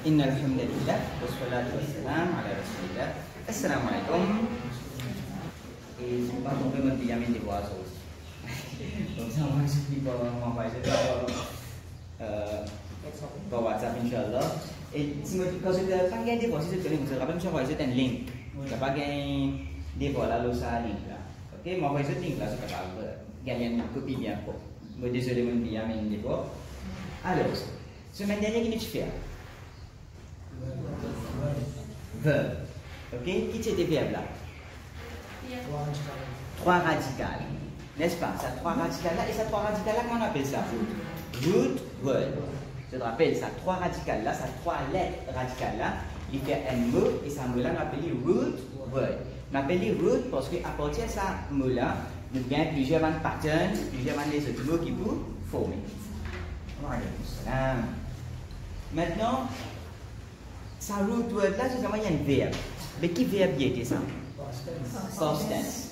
إن الحمد لله والصلاة والسلام على رسول الله. السلام عليكم. Et pas tomber mon diamant de bois aussi. Donc ça on va expliquer m'envoyer par WhatsApp Inch'Allah. Et si moi quand je pas gagner des bois si je connais vous rappelle je envoyer un link. Je pas gagner des bois là ça link là. OK, m'envoyer ce link là c'est pas grave. Gagner une copie bien pour. Moi désolé mon diamant de bois. Alors, semaine dernière qui nous fait verbe. Ok? Qui c'était verbe là? Trois radicales. N'est-ce pas? Ça, trois radicales là. Et ça, trois radicales là, comment on appelle ça? Root word. Je te rappelle, ça, trois radicales là, ça, trois lettres radicales là. Il fait un mot et ça mot là, on appelle root word. On appelle root parce qu'à partir de ça mot là, nous avons plusieurs patterns, plusieurs les autres mots qui peuvent former. Maintenant, ça root word là, c'est vraiment il y a un verbe. Mais qui verbe y était ça? Past tense.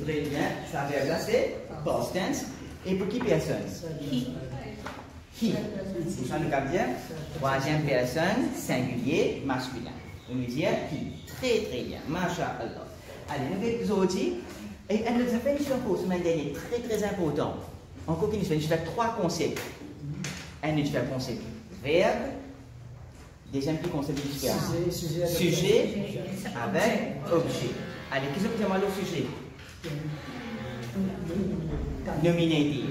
Très bien, ça verbe là c'est past tense. Et pour qui personne? He. Pour ça nous avons dire troisième personne singulier masculin. On veut dire he. Très très bien, Masha'Allah. Allez, nous allons aujourd'hui. Et elle nous a fait une chose semaine dernière très très important. Encore qu'il nous fait trois concepts. Un nous fait concept verbe. Deuxième petit concept différent. Sujet avec objet. Allez, qu'est-ce que vous avez le sujet? Nominative.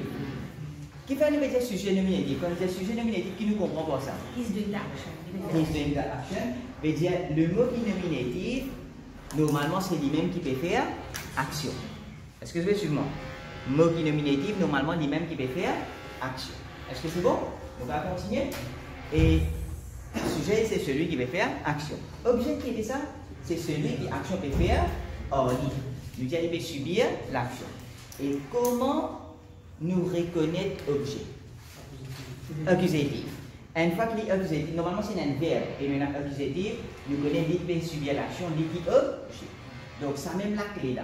Qui fait nous dire sujet nominatif? Quand on dit sujet nominatif, qui nous comprend pas ça? He's doing that action. He's doing that action. Veut dire le mot qui est nominatif, normalement c'est lui-même qui peut faire action. Est-ce que vous suivez moi? Mot qui est nominatif, normalement lui-même qui peut faire action. Est-ce que c'est bon? On va continuer. Et sujet, c'est celui qui va faire action. Objet qui est ça? C'est celui qui action peut faire hors lui. Nous disons qu'il peut subir l'action. Et comment nous reconnaître objet? Accusatif. Une fois qu'il est accusatif, normalement c'est un verbe. Et maintenant accusatif, nous connaissons qu'il peut subir l'action, lui qui est objet. Donc ça même la clé là.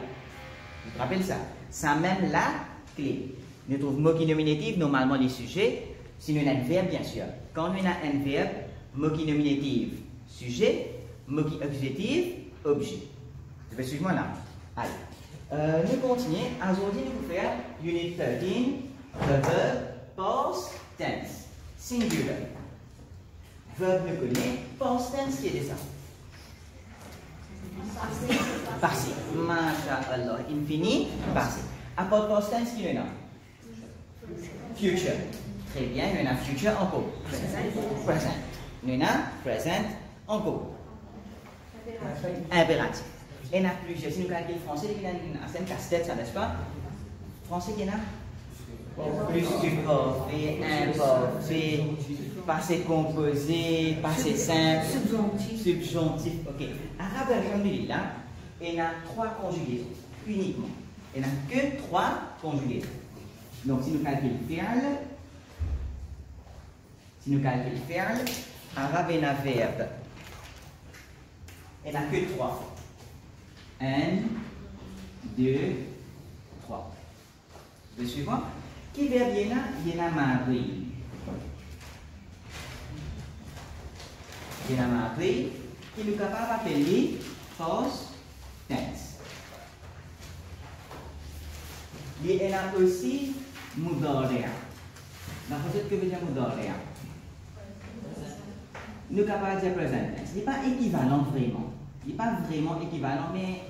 Vous vous rappelez ça? Ça même la clé. Nous trouvons mot qui nominatif, normalement les sujets. Sinon on a un verbe bien sûr. Quand on a un verbe, mot qui nominatif, sujet, mot qui accusatif, objet. Vous pouvez suivre moi là. Allez. Nous continuons. Aujourd'hui, nous allons faire Unit 13, the verb past tense, singular. Verbe nous connaît, past tense qui est ça? Passé. Masha'Allah. Infini, passé. À part past tense, qui est là? Future. Très bien, il y en a future encore. Present. Il y en a present encore. Impératif. Il y en a plusieurs. Si nous calculons français, il y a un casse-tête, ça n'est-ce pas? Français, il y en a plus que parfait, imparfait, passé composé, passé simple, subjonctif. Ok. Arabe, alhamdulillah, il y en a trois conjugaisons uniquement. Il n'y en a que trois conjugaisons. Donc, si nous calculons fi'al, arabe et un verbe. Il n'y en a que trois. 1, 2, 3. Le suivant. Qui verbe il y en a? Il y en a Marie. Il y en a Marie qui nous capable d'appeler past tense. Il y en a aussi Mudari'a. Dans le que veut dire Mudari'a? Nous sommes capables de dire present tense. Il n'est pas équivalent vraiment. Il n'est pas vraiment équivalent, mais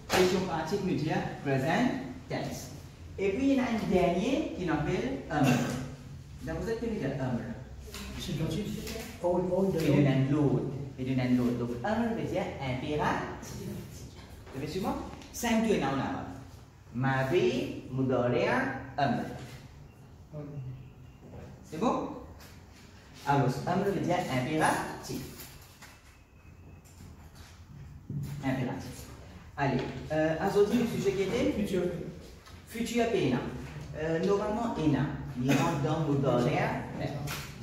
question pratique nous dit present tense. Et puis il y en a un dernier qui l'appelle amr. Donc vous êtes que nous dire amr? Et de l'autre. Donc amr veut dire impératif. Vous avez suivre moi? 5 en arabe. Madi, Mudari'a, amr. C'est bon? Alors, amr veut dire impératif. Impératif. Allez, aujourd'hui, le sujet qui était futur péna. Normalement, ENA. Il rentre dans Mudari'a.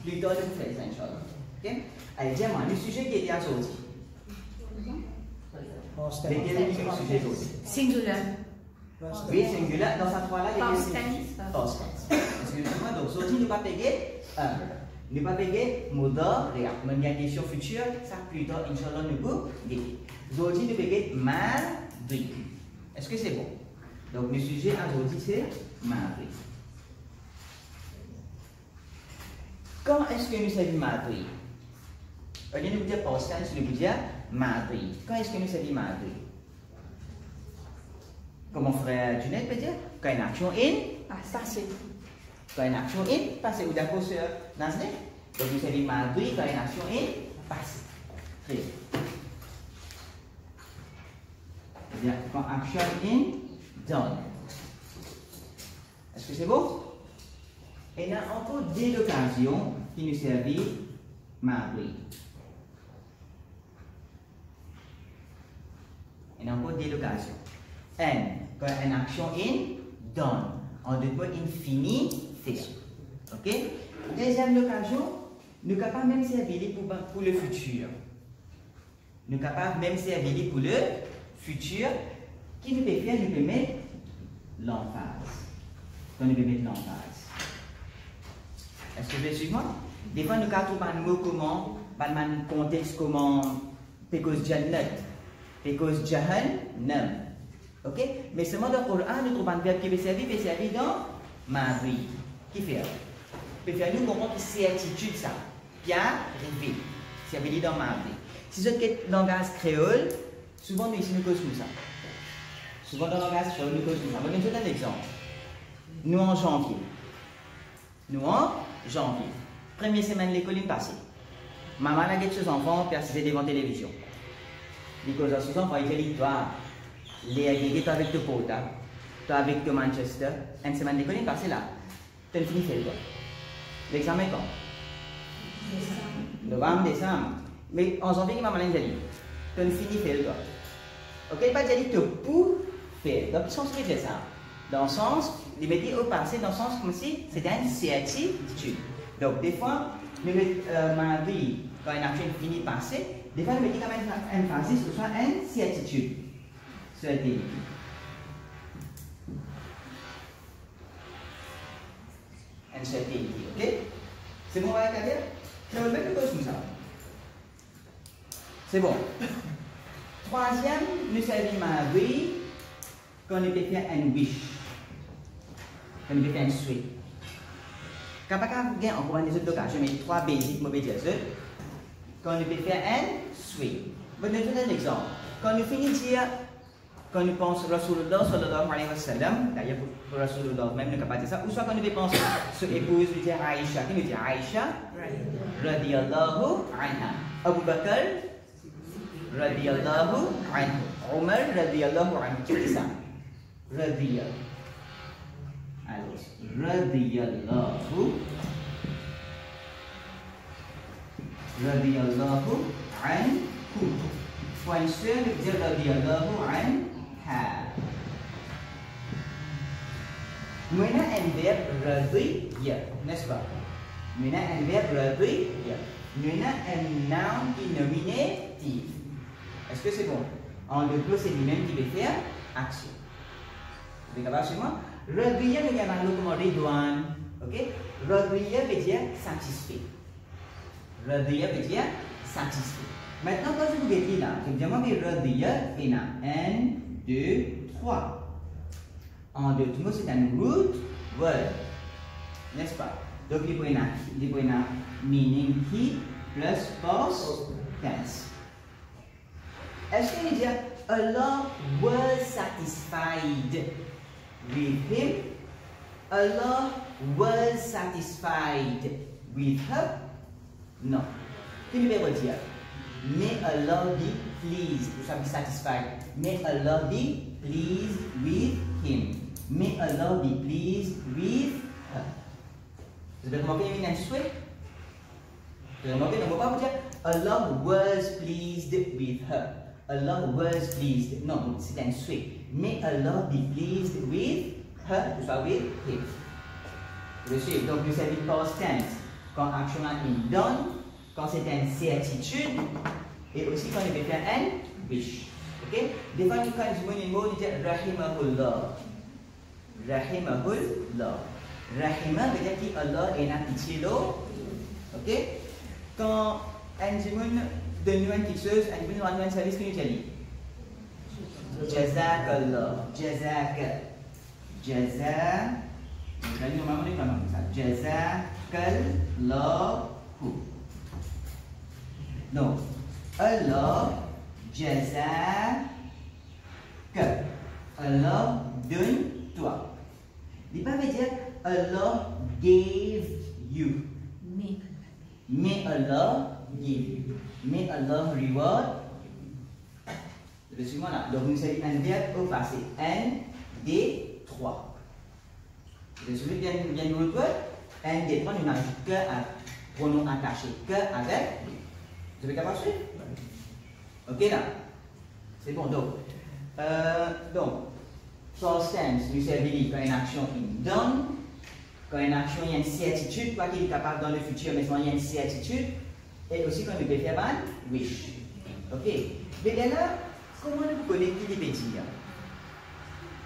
Plus tard, je vous fais ça, Inch'Allah. Ok? Allez, dis-moi, le sujet qui était aujourd'hui. Quel est le sujet aujourd'hui? Singular. Oui, singular. Dans sa trois là, il y a Past tense. Past tense. Excusez-moi, donc aujourd'hui, nous ne pas payer amr. Ne pas payer mudhari'. Mais il y a une question future, ça plus tard, Inch'Allah, nous pouvons dire. Aujourd'hui, nous payons madi. Est-ce que c'est bon? Donc, le sujet aujourd'hui, c'est madi. Quand est-ce que nous savons madi? Au lieu de vous dire past tense, nous vous dire madi. Quand est-ce que nous savons madi? Comme mon frère Junaid peut dire, quand une action est passée. Quand une action est passée, ou d'accord sur Nazli? Donc vous savez madi quand une action est passée. Très bien. C'est-à-dire quand action est done. Est-ce que c'est beau? Et il y a encore des occasions qui nous servent madi. Il y a encore des occasions. And, quand une action est done. En d'autres mots, infini, c'est ça. Ok? Deuxième occasion, nous sommes capables même servir pour le futur. Nous sommes capables même servir pour le futur. Qui nous peut faire, nous peut mettre l'emphase. Quand nous peut mettre l'emphase. Est-ce que vous pouvez suivre moi? Des fois, nous avons un mot comment, un contexte comment, because jannat, because jahannam. Ok? Mais seulement dans le Coran, nous trouvons un verbe qui peut servir dans madi. Qui fait? Peut faire nous comprendre que certitude ça. Qui a arrivé. Servir dans madi. Si vous êtes dans le langage créole, souvent nous ici nous causons ça. Souvent dans le langage créole, nous causons ça. Je vais vous donner un exemple. Nous en janvier. Première semaine de l'école passée. Maman a dit ses enfants persisté devant la télévision. Il cause à ses enfants, il dit toi. Les aiguilles avec le Pota, toi avec le Manchester, une semaine d'école passée là, tu as fini faire quoi? L'examen quand? Novembre, décembre. Mais en janvier, maman a dit, tu as fini faire quoi? Ok, pas dit tu peux faire. Dans le sens que c'est ça. Dans le sens, il m'a dit au passé, dans le sens comme si c'était une certitude. Donc des fois, nous ma vie, quand une action finie passée, des fois, nous mettons quand même une phase, ce soit une certitude. Certainty. And certainty, ok? C'est bon avec la dire? Je vais mettre le cause comme ça. C'est bon. Troisième, nous savons ma vie quand on peut faire un wish. Quand on peut faire un souhait. Quand on peut encore des autres occasions, mais trois basiques, mauvais dire quand on peut faire un souhait. Je vais donner un exemple. Quand nous finissons de dire, quand nous pensons Rasulullah sallallahu alayhi wa sallam, d'ailleurs pour Rasulullah même nous capable de ça, ou soit quand nous pensons sur l'épouse, nous disons Aïcha, qui nous dit Aïcha, radiyallahu anha, Abu Bakr, radiyallahu anhu, Omar, radiyallahu anhu, qui dit ça? Radiyallahu. Alors, radiyallahu anhu. Point sûr, nous disons radiyallahu anha. Nous avons un verbe radiya, n'est-ce pas? Nous avons un verbe radiya. Nous avons un noun qui est nominatif. Est-ce que c'est bon? En deux mots, c'est lui-même qui veut faire action. Vous êtes capable chez moi? Radiya, nous avons un mot comme ridwan. Ok? Radiya veut dire satisfait. Radiya veut dire satisfait. Maintenant, quand je vous dis là, je vais demander radiya et là. 1, 2, 3. En deux mots, c'est un root word. N'est-ce pas? Donc, il y a un meaning he plus past tense. Est-ce qu'il dit Allah was satisfied with him? Allah was satisfied with her? Non. Qu'est-ce qu'il veut dire? May Allah be pleased, ou soit be satisfied. May Allah be pleased with him. May Allah be pleased with her. Vous avez remarqué, il y a un souhait? Vous avez remarqué, on ne peut pas vous dire Allah was pleased with her. Allah was pleased. Non, c'est un souhait. May Allah be pleased with her, ou soit with him. Vous suivez, donc nous savons past tense quand action est done. Quand c'est une certitude, et aussi quand il veut faire un wish. Ok? Des fois, quand je dis un mot, on dit Rahimahullah. Rahimahullah. Rahimah veut dire qu'Allah est un pitié l'eau. Ok? Ok? Quand un Jimoun donne une tisseuse, un Jimoun donne un service que nous dit. Jazakallah. Jazak. Jazak. Normalement, on est comme ça. Jazakallahu. Donc, Allah jazak. Allah donne-toi. Il ne veut pas dire Allah gave you. May Allah give you. May Allah reward. Suivez-moi là. Donc, nous avons un verbe au passé. Un des trois. Vous savez bien nous le un des trois, nous n'avons que un pronom attaché. Que avec. Vous avez capable de suivre? Ok là. C'est bon. Donc, past tense nous servit quand une action il donne. Quand une action il y a une certitude, pas qu'il est capable dans le futur, mais il y a une certitude. Et aussi quand nous peut faire un wish. Ok. Mais là, comment nous connaissons qui les dire?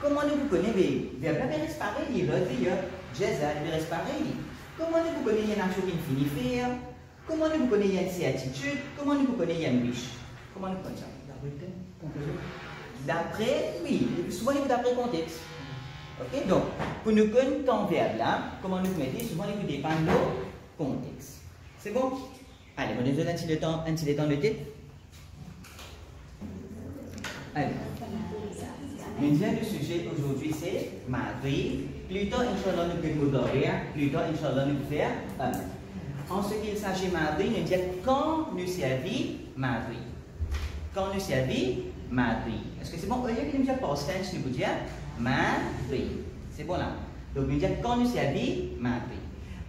Comment nous connaissons? Verbe là, il reste pareil. L'autre dit, Jeza, il reste pareil. Comment nous connaissons une action qui finit faire? Comment nous connaissons une certitude? Comment nous connaissons une wish? Comment nous connaissons ça? D'après, oui, souvent il faut d'après contexte. Ok, donc, pour nous connaître ton verbe là, comment nous mettons, souvent il faut dépendre du contexte. C'est bon? Allez, on donne un petit temps de tête. Allez. Le sujet aujourd'hui c'est mardi. Plus tard, Inch'Allah, nous pouvons regarder. Plus tard, Inch'Allah, nous pouvons faire en ce qu'il s'agit mardi, nous disons quand nous servit mardi. Quand nous servit mardi. Est-ce que c'est bon? Au lieu de nous dire past tense, nous pouvons dire mardi. C'est bon là? Donc, nous disons quand nous servit mardi.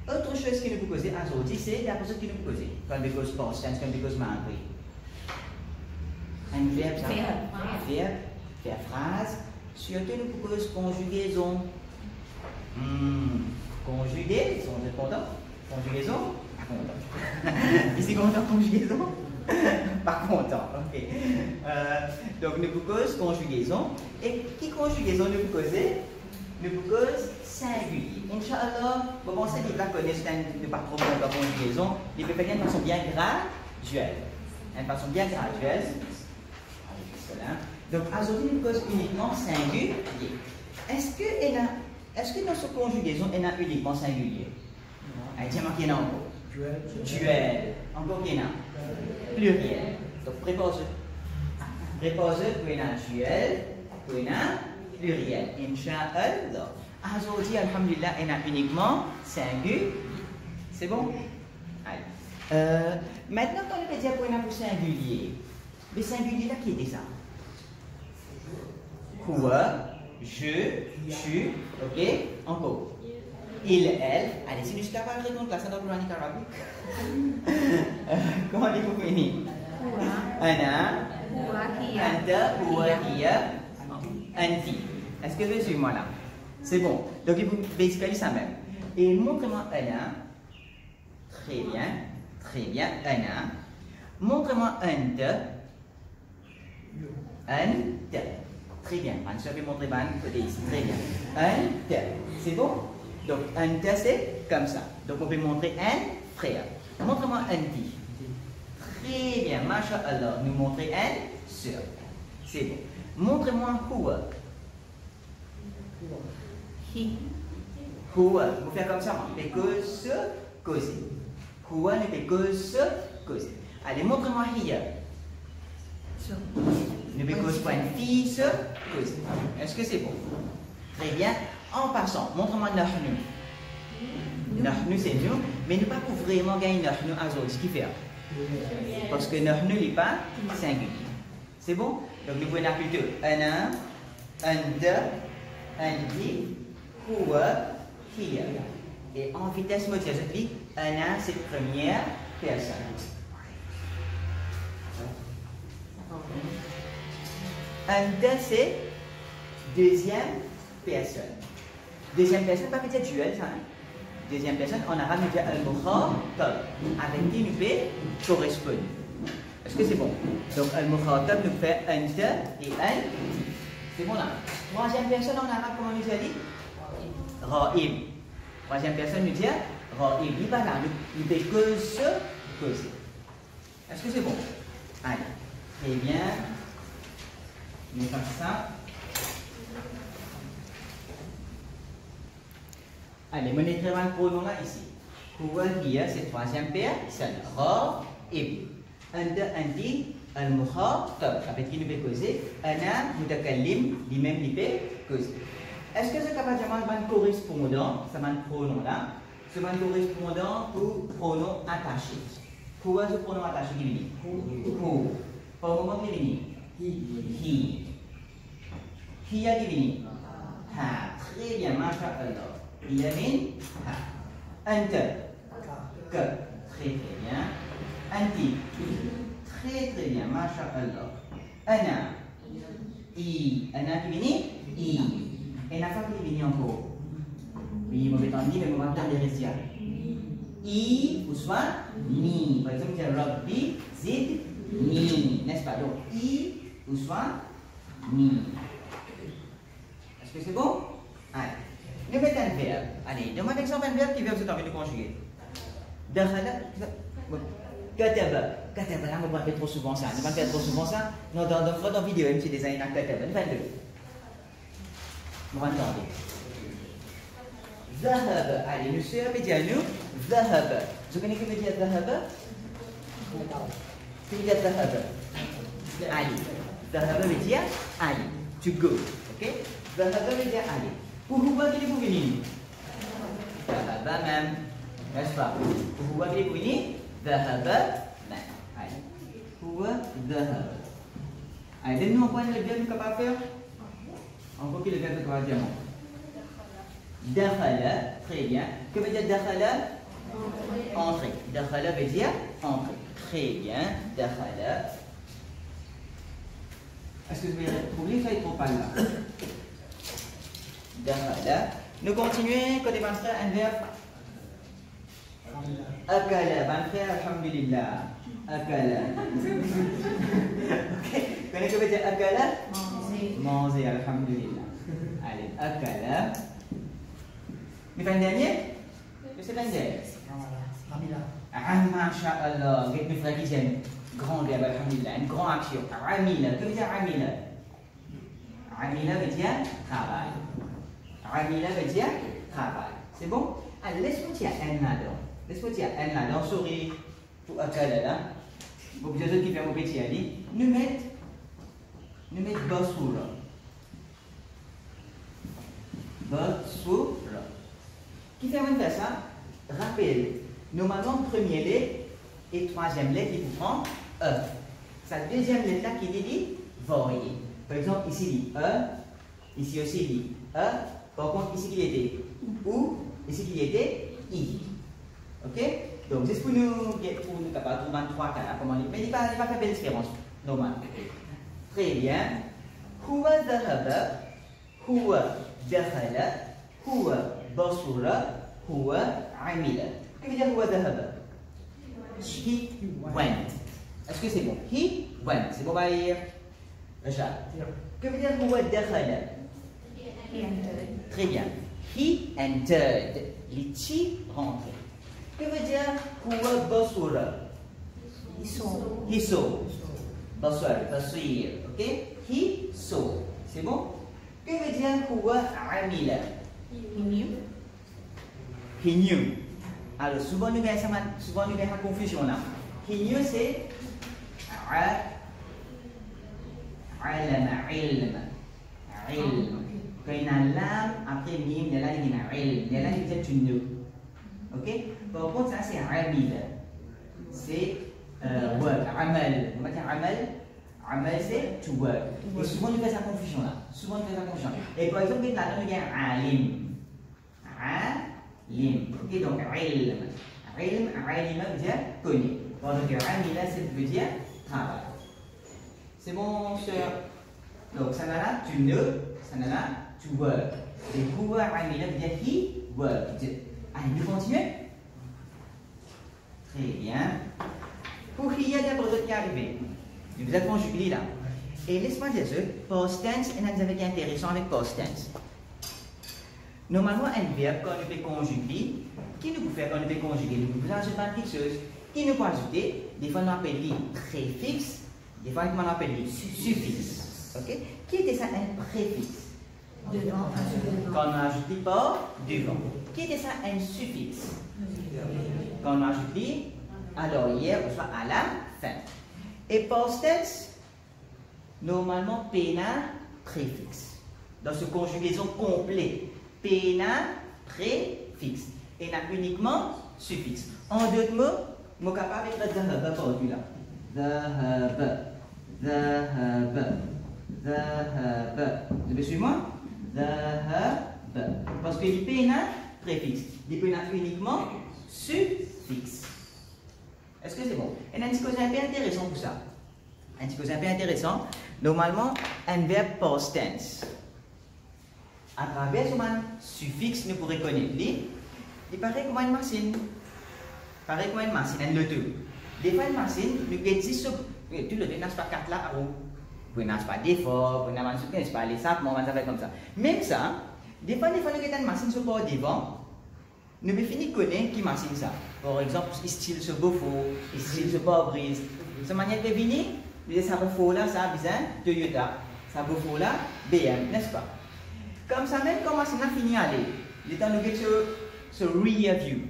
Autre chose qui nous peut poser aujourd'hui, c'est la chose qui nous peut poser. Quand nous cause past tense, quand nous cause mardi. Un verbe, ça? Verbe. Faire phrase, surtout nous propose conjugaison. Conjugaison, vous êtes content? Conjugaison? Pas content. Ici, content, conjugaison? Pas content, ok. Donc, nous propose conjugaison. Et qui conjugaison nous propose? Nous propose singulier. Inch'Allah, vous pensez que vous connaissez de pas trop bon la conjugaison, il peut faire d'une façon bien graduelle. D'une façon bien graduelle. Voilà. Donc, aujourd'hui, nous cause uniquement singulier. Est-ce que dans cette conjugaison, elle a uniquement singulier? Elle dit qu'il y en a encore. Duel. Encore qu'il y en a. Pluriel. Donc, prépose. Prépose, puis il y a duel, puis il y a pluriel. Inch'Allah. Aujourd'hui, alhamdulillah, elle a uniquement singulier. C'est bon? Allez. Maintenant, quand on peut dire qu'il y a pour singulier, le singulier là, qui est ça? Quoi, je, tu, ok, encore. Il, elle, allez, si nous sommes capables de répondre là, ça doit être arabique. Comment dites-vous finir? Ana, anta, huwa, hiya, anti. Est-ce que vous suivez moi là? C'est bon. Donc, il faut basically ça même. Et montrez-moi Ana. Très bien. Très bien. Ana. Montrez-moi anta. Anta. Très bien. Je vais montrer côté ici. Très bien. Anta. C'est bon? Donc, anta, c'est comme ça. Donc, on peut montrer un frère. Montre-moi anti. Très bien. Masha'Allah. Nous montrer un sœur. C'est bon. Montrez-moi huwa. Huwa. Vous faites comme ça. On ne fait que se causer. Huwa ne fait que se causer. Allez, montre-moi hiya. Ne fait cause pas une fille se cause. Est-ce que c'est bon? Très bien. En passant, montre-moi nahnu. Nahnu c'est nous, mais nous pas pour vraiment gagner nahnu à ce qui fait. Parce que nahnu n'est pas singulier. C'est bon? Donc nous pouvons appeler plutôt ana, anta, anti, huwa, hiya. Et en vitesse motrice, je dis ana c'est première personne. Anta c'est deuxième personne. Deuxième personne, pas peut-être duel, ça. Deuxième personne, en arabe, nous dit al-mukhatab, avec qui nous fait correspondre. Est-ce que c'est bon? Donc, al-mukhatab nous fait anta et an. C'est bon là. Troisième personne en arabe, comment nous dit? Ra'ib. Troisième personne nous dit il va là, il fait cause. Est-ce que c'est bon? Allez, très bien. On va faire ça. Allez, on écrire un pronom là ici. Huwa, hiya, c'est le troisième personne. Ra, ibn. Anta, anti, al-mukhatab. Avec qui nous fait causer. Ana, mutakallim, lui-même, lui fait causer. Est-ce que c'est capable de dire un correspondant, c'est un pronom là, c'est un correspondant pour pronom attaché. Pour ce pronom attaché qui vient? Who. Pour le moment qui vient? He. Hiya qui vient? Ha. Très bien, masha'Allah. Yamin, ha. Anta. Que. Très bien. Anti. Très bien, masha'Allah. Ana. I. Ana qui vient? I. Et la fois qui vient encore. Oui, mauvais temps dit, mais on va faire des récits. I ou soit ni. Par exemple, c'est Rabbi, Zid, ni. N'est-ce pas? Donc, I ou soit ni. Est-ce que c'est bon? Allez. Nous mettons un verbe. Allez, donne-moi un exemple, un verbe qui vient de terminer de conjuguer. Dakhala. Kataba. Kataba, là, on va faire trop souvent ça. On va faire trop souvent ça. Dans la vidéo, un petit design à Kataba. On va le faire. On va entendre. Zahab. Allez, monsieur, répétez à nous. Zahab. Vous connaissez qui veut dire Zahab? Qui veut dire Zahab? Ali. Zahab veut dire Ali. To go. Ok? Zahab veut dire Ali. Pour vous, qui vous venez? Zahab même. N'est-ce pas? Pour vous, qui vous venez? Zahab même. Allez. Pour Zahab. Allez, donne-nous un point de verbe qu'on va faire. Encore qu'il le verbe qu'on va dire. Dakhala, très bien. Que veut dire dakhala? Entrer. Dakhala veut dire entrer. Très bien. Dakhala. Est-ce que vous pouvez trouver ça? Il trop pas là. Dakhala. Nous continuons. Côté mon frère, un verbe. Akala. Mon frère, alhamdulillah. Akala. Ok. Connaissez-vous que veut dire akala? Manger, alhamdulillah. Allez, akala. Mais un dernier? C'est un dernier. Masha'Allah. Mes frères qui j'aime. Grand verbe, alhamdulillah. Une grande action. Amila. Que veut dire amila? Amila veut dire travail. Amila veut dire travail. C'est bon? Alors, laisse-moi dire un là-dedans. Laisse-moi dire un là-dedans. Souris. Pour akala là. Pour que les autres qui font mon petit ali. Nous mettons basura. Basura. Qui fait faire ça? Rappel. Normalement, première lettre et troisième lettre, il faut prendre E. Sa deuxième lettre là qui dit varier. Par exemple, ici il dit E, ici aussi il dit E. Par contre, ici il était OU, ici il était I. Ok? Donc, c'est pour nous capables de trouver 3 cas là, comment on dit. Mais il n'y a pas de belle différence. Normal. Très bien. Huwa dhahaba, huwa dakhala, huwa basura, huwa amila. Que veut dire huwa dhahaba? He went. Est-ce que c'est bon? He went. C'est bon, va lire. Rachel. Que veut dire huwa dakhala? He entered. Très bien. He entered. Il est rentré. Que veut dire huwa basura? He saw. He saw. Basar, basir. Ok? He saw. C'est bon? Que veut dire huwa amila? He knew. He knew. Alors, souvent nous avons une confusion là. He knew c'est alama, ilma. Ilm. Quand il y a un lam, après mim, il y a là, il y a un ilm. Il y a là, il y a tu know. Ok? Par contre, ça c'est amila. C'est work, amal. On va dire amal. Amal c'est to work. Et souvent nous faisons cette confusion là. Souvent nous faisons cette confusion. Et par exemple, là, il y a alim. Alim. Ok, donc ilm. Ilm, alima veut dire connu. Pendant que amila, ça veut dire travail. C'est bon, sœur? Donc, ça là, tu know, ça là, to work. Et huwa amila veut dire he worked. Allez, nous continuons. Très bien. Pour qu'il y ait d'abord d'autres qui arrivent. Vous êtes conjugué là. Et laisse-moi dire ça, past tense, et là, vous avez été intéressant avec past tense. Normalement, un verbe, quand on peut conjuguer, qui nous peut faire quand on peut conjuguer? Nous pouvons ajouter une quelque chose. Qui nous peut ajouter? Des fois, on appelle les préfixes, des fois, on appelle les suffixes. Ok? Qui était ça, un préfixe? Devant. Quand on ajoute les pas, devant. Qui était ça, un suffixe? Quand on ajoute les à l'arrière, ou soit à la fin. Et past tense, normalement, pena, préfixe. Dans ce conjugaison complet, pena, préfixe. Et n'a uniquement suffixe. En d'autres mots, je suis capable de mettre dhahaba par-dessus là. Dhahaba, dhahaba, dhahaba. Vous me suivez moi? Dhahaba. Parce que les pena, préfixe. Les pena uniquement suffixe. Est-ce que c'est bon? Et un petit chose un peu intéressant pour ça. Un petit chose un peu intéressant. Normalement, un verbe past tense. À travers ce suffixe, nous pourrions connaître il paraît comme une machine. Pareil comme une machine, un loto. Des fois, une machine, nous avons tout le temps, n'a pas 4 là, vous n'avez pas d'effort, vous n'avez pas les sacs, on va faire comme ça. Même ça, des fois, nous avons une machine sur le devant, nous avons fini de connaître qui machine ça. Par exemple, style ce beau faux, style ce pare-brise. De manière de venir, ça beau faux là, ça a besoin Toyota, ça beau faux là, BM, n'est-ce pas? Comme ça, même quand machine a fini d'aller, il est temps de ce rear view,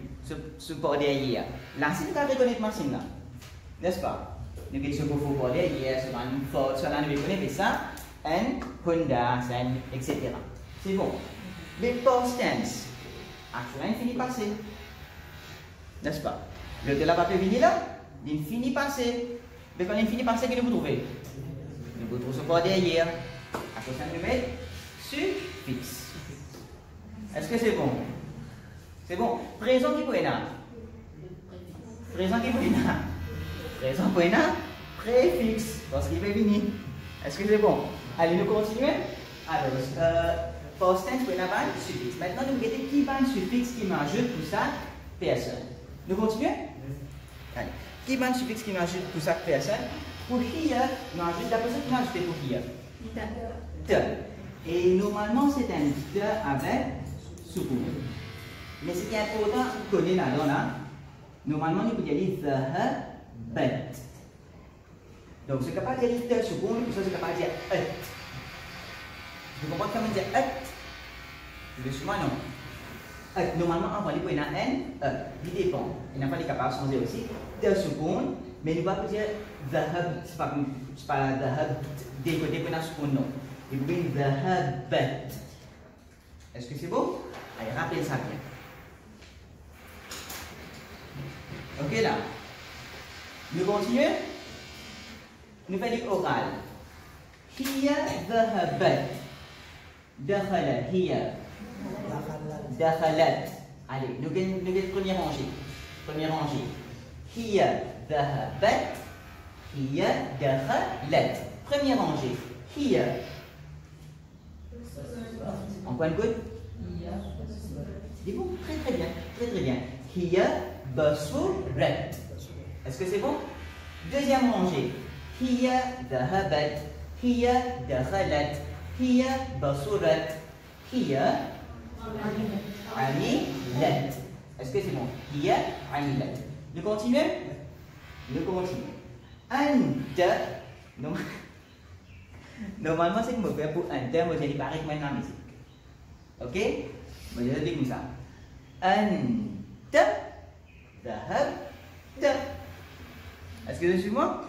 ce port derrière. Là, c'est le cas de reconnaître machine là, n'est-ce pas? Nous avons ce beau faux port derrière, ce man Ford, cela nous connaît ça, un Honda, etc. C'est bon. Les past tense, actuellement, il finit passé. N'est-ce pas? Le de la papier venir là, il finit passé. Mais quand il finit passé, qu'est-ce que vous trouvez? Vous trouvez ce port derrière. À cause de mettre suffixe. Est-ce que c'est bon? C'est bon. Présent qui peut être là? Présent qui peut être là? Présent peut être là? Préfixe. Parce qu'il peut venir. Est-ce que c'est bon? Allez, nous continuons. Alors, past tense peut être là, suffixe. Maintenant, nous regardons qui va un suffixe qui m'ajoute pour ça, personne. Nous continuons? Allez. Qui va un suffixe qui m'ajoute pour ça, personne? Pour here, nous ajoute la personne qui m'a ajouté pour here. Te. Et normalement, c'est un te avec soukoun. Mais ce qui est important de connaître là-dedans, là, normalement, nous pouvons dire dhahabat. Donc, c'est capable de dire te soukoun, pour ça, c'est capable de dire et. Vous comprenez comment dire et? Je suis moi, non. Normalement, on va dire N, il dépend. Il n'a pas les capables de changer aussi. Te soukoun, mais nous ne pouvons pas dire dhahab, ce n'est pas dhahab des côtés qu'on a soukoun, non. Il veut dire dhahabat. Est-ce que c'est beau? Allez, rappelez ça bien. Ok là. Nous continuons. Nous faisons l'oral. Hiya dhahabat. Dakhala, hiya. Dakhalat. Allez, nous avons première rangée. Première rangée. Hiya dhahabat. Hiya dakhalat. Première rangée. Hiya. En point de côte? C'est bon, très bien, très bien. Hiya basurat. Est-ce que c'est bon? Deuxième rangée. Hiya dhahabat. Hiya dakhalat. Hiya basurat. Hiya amilat. Est-ce que c'est bon? Hiya amilat. Nous continuons? Nous continuons. Anta. Normalement, c'est que je fais pour anta, moi j'ai dit pareil comme un musique. Ok? Moi je dis comme ça. Anta dhahabta. Est-ce que je suis moi?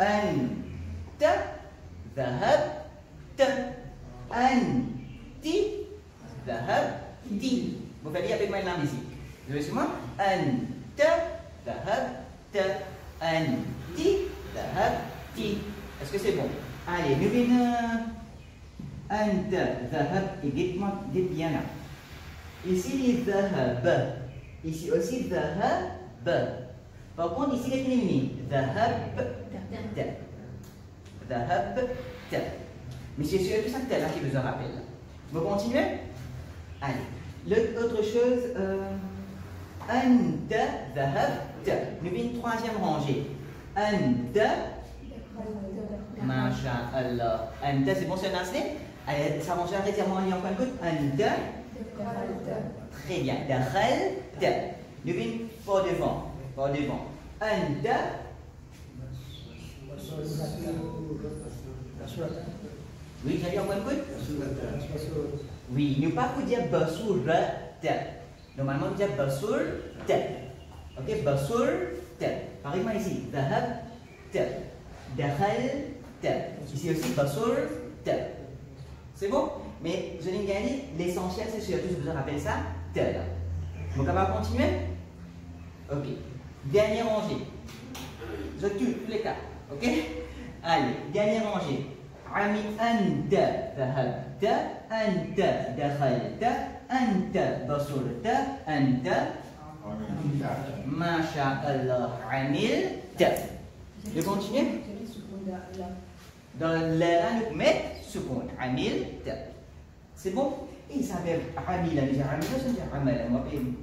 Anta dhahabta. Anti dhahabti. Vous faites dire avec moi la musique. Je suis moi? Anta dhahabta. Anti dhahabti. Est-ce que c'est bon? Allez, nous venons. Anta dhahab. Et dites-moi, dites bien là. Ici, il dhahab. Ici aussi, dhahab. Par contre, ici, il est éliminé. Dhahab. Dhahab. Mais c'est sûr que c'est là qui vous en rappelle. Vous continuez? Allez. L'autre chose, anta dhahabta. Nous venons une troisième rangée. Anta. Masha'Allah. Anta, c'est bon, c'est un asné? Allez, ça mange un retirement en liant كنكون أنت. Très bien. دخلت. Devine par devant. Par devant. أنت. Oui, j'ai dit en كنكون. Oui, nous pas pour dire بصورت. Normalement, on dit بصورت. Ok, بصورت. Par exemple ici, ذهبت. دخلت. Ici aussi, بصورت. C'est bon? Mais je l'ai gagné, l'essentiel c'est surtout, je vous rappelle ça, tel. Donc on va continuer? Ok. Dernière rangée. Je tue tous les cas. Ok? Allez, dernière rangée. عمي أنت ذهبت أنت دخلت أنت بصرت أنت ما شاء الله عملت. Je continue? Dans là, nous mettons سكون عملت. C'est bon? Et ça veut dire عمل. نجي عمل شو نجي عمل؟ ما بين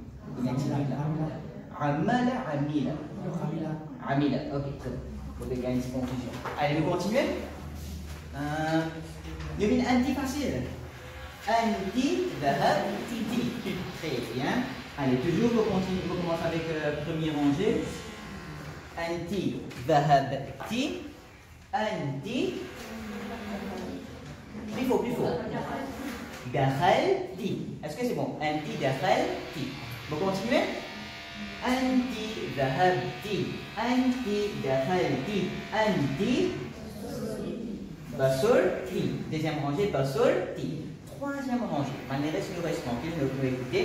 عمل عمل. عمل. Ok, très bien. Vous pouvez gagner cette confusion. Allez, nous continuons. Devine anti facile. Anti ذهبت. Très bien. Allez, toujours vous continuez. Vous commencez avec première rangée. Anti ذهبت. Anti. Plus fort, plus fort. دخلتي. Est-ce que c'est bon? Anti دخلتي. Vous continuez? Anti ذهبتي. Anti دخلتي. Anti بصرتي. Deuxième rangée, بصرتي. Troisième rangée. Manière si nous restons tranquilles, nous pouvons écouter.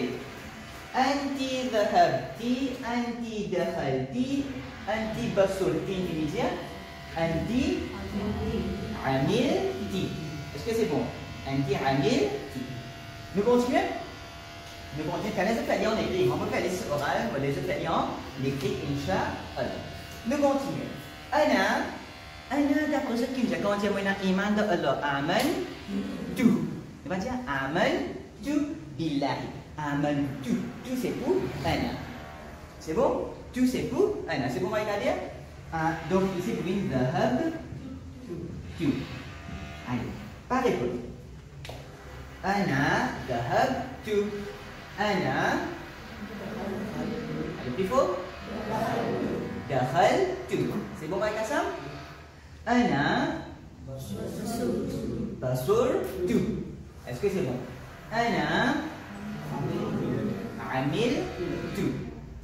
Anti ذهبتي. Anti دخلتي. Anti بصرتي. Tunisia. Anti عملتي. Est-ce que c'est bon? Anti عملتي. Nous continuons? Nous continuons. Quand les autres faillions, on écrit. On peut faire les orales, les autres faillions, l'écrit, Inch'Allah. Nous continuons. أنا d'après ce qu'il dit, quand on dit moi iman de Allah, amantu. On va dire amantu billahi. Amantu. Tout c'est pour ana. C'est bon? Tout c'est pour ana. C'est bon, on va regarder? Donc ici, vous voyez ذهبت. Allez, par écoute. أنا ذهبت. أنا. Allez, plus fort. دخلت. C'est bon, Maïka Sam? أنا بصرت. Est-ce que c'est bon? أنا عملت.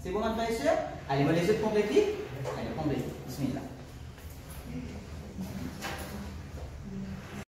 C'est bon, ma frère et sœur? Allez, on va les autres compléter. Allez, compléter. Bismillah.